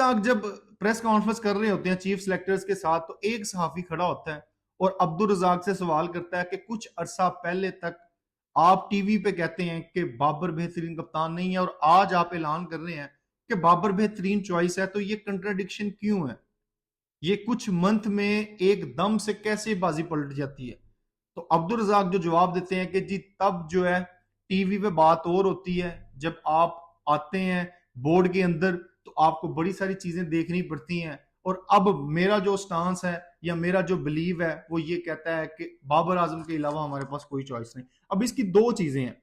रज़ाक जब press conference कर रहे होते हैं चीफ सेलेक्टर्स के साथ, तो एक सहाफ़ी खड़ा होता है और अब्दुल रज़ाक से सवाल करता है कि कुछ अरसा पहले तक आप टीवी पे कहते हैं कि बाबर बेहतरीन कप्तान नहीं है और आज आप ऐलान कर रहे हैं कि बाबर बेहतरीन चॉइस है, तो ये कंट्राडिक्शन क्यों है? ये कुछ मंथ में एकदम से कैसे बाजी पलट जाती है? तो अब्दुल रज़ाक जो जवाब देते हैं कि जी तब जो है टीवी पे बात और होती है, जब आप आते हैं बोर्ड के अंदर तो आपको बड़ी सारी चीजें देखनी पड़ती हैं, और अब मेरा जो स्टांस है या मेरा जो बिलीव है वो ये कहता है कि बाबर आजम के अलावा हमारे पास कोई चॉइस नहीं। अब इसकी दो चीजें हैं।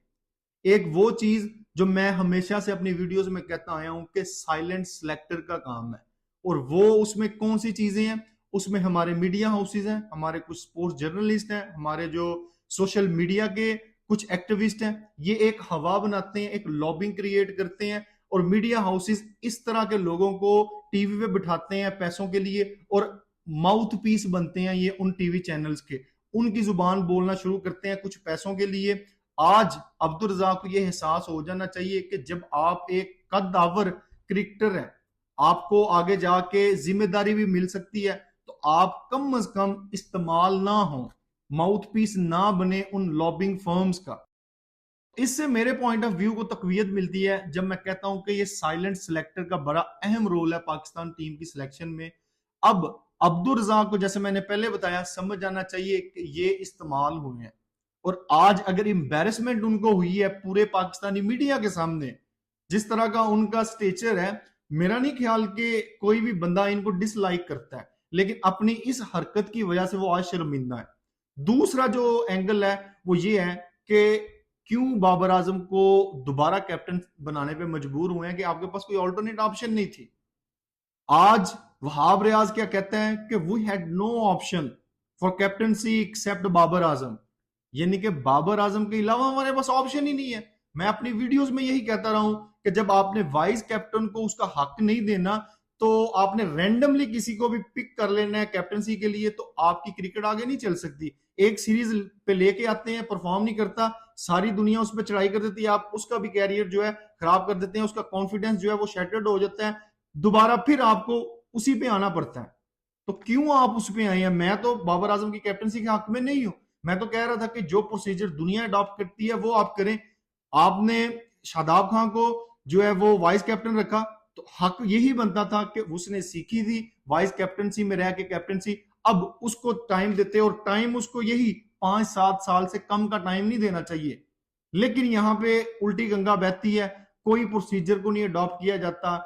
एक वो चीज जो मैं हमेशा से अपनी वीडियोस में कहता आया हूं कि साइलेंट सिलेक्टर का काम है, और वो उसमें कौन सी चीजें हैं? उसमें हमारे मीडिया हाउसेज हैं, हमारे कुछ स्पोर्ट्स जर्नलिस्ट हैं, हमारे जो सोशल मीडिया के कुछ एक्टिविस्ट हैं, ये एक हवा बनाते हैं, एक लॉबिंग क्रिएट करते हैं, और मीडिया हाउसेज इस तरह के लोगों को टीवी पे बिठाते हैं पैसों के लिए, और माउथ पीस बनते हैं ये उन टीवी चैनल्स के, उनकी जुबान बोलना शुरू करते हैं कुछ पैसों के लिए। आज अब्दुल रज़ाक को यह एहसास हो जाना चाहिए कि जब आप एक कद्दावर क्रिकेटर हैं, आपको आगे जाके जिम्मेदारी भी मिल सकती है, तो आप कम से कम इस्तेमाल ना हो, माउथ पीस ना बने उन लॉबिंग फर्म्स का। इससे मेरे पॉइंट ऑफ व्यू को तकवीत मिलती है जब मैं कहता हूं कि ये साइलेंट सिलेक्टर का बड़ा अहम रोल है पाकिस्तान टीम की सिलेक्शन में। अब अब्दुल रज़ाक को, जैसे मैंने पहले बताया, समझ जाना चाहिए कि ये इस्तेमाल हुए हैं, और आज अगर एम्बेरसमेंट उनको हुई है पूरे पाकिस्तानी मीडिया के सामने, जिस तरह का उनका स्टेचर है, मेरा नहीं ख्याल कि कोई भी बंदा इनको डिसलाइक करता है, लेकिन अपनी इस हरकत की वजह से वो आज शर्मिंदा है। दूसरा जो एंगल है वो ये है कि क्यों बाबर आजम को दोबारा कैप्टन बनाने पे मजबूर हुए हैं, कि आपके पास कोई ऑल्टरनेट ऑप्शन नहीं थी। आज वहाब रियाज क्या कहते हैं कि we had no option for captaincy except Babar Azam, यानी कि बाबर आजम के अलावा हमारे पास ऑप्शन ही नहीं है। मैं अपनी वीडियोस में यही कहता रहा हूं कि जब आपने वाइस कैप्टन को उसका हक नहीं देना, तो आपने रैंडमली किसी को भी पिक कर लेना है कैप्टनसी के लिए, तो आपकी क्रिकेट आगे नहीं चल सकती। एक सीरीज पे लेके आते हैं, परफॉर्म नहीं करता, सारी दुनिया उस पर चढ़ाई कर देती है, आप उसका भी कैरियर जो है खराब कर देते हैं, उसका कॉन्फिडेंस जो है वो शैटर्ड हो जाता है, दोबारा फिर आपको उसी पे आना पड़ता है। तो क्यों आप उस पे आए हैं? मैं तो बाबर आजम की कैप्टनसी के हक में नहीं हूं। मैं तो कह रहा था कि जो प्रोसीजर दुनिया अडॉप्ट करती है वो आप करें। आपने शादाब खान को जो है वो वाइस कैप्टन रखा, तो हक यही बनता था कि उसने सीखी थी वाइस कैप्टनसी में रह के कैप्टनसी, अब उसको टाइम देते, और टाइम उसको यही 5-7 साल से कम का टाइम नहीं देना चाहिए। लेकिन यहां पे उल्टी गंगा बहती है, कोई प्रोसीजर को नहीं अडॉप्ट किया जाता।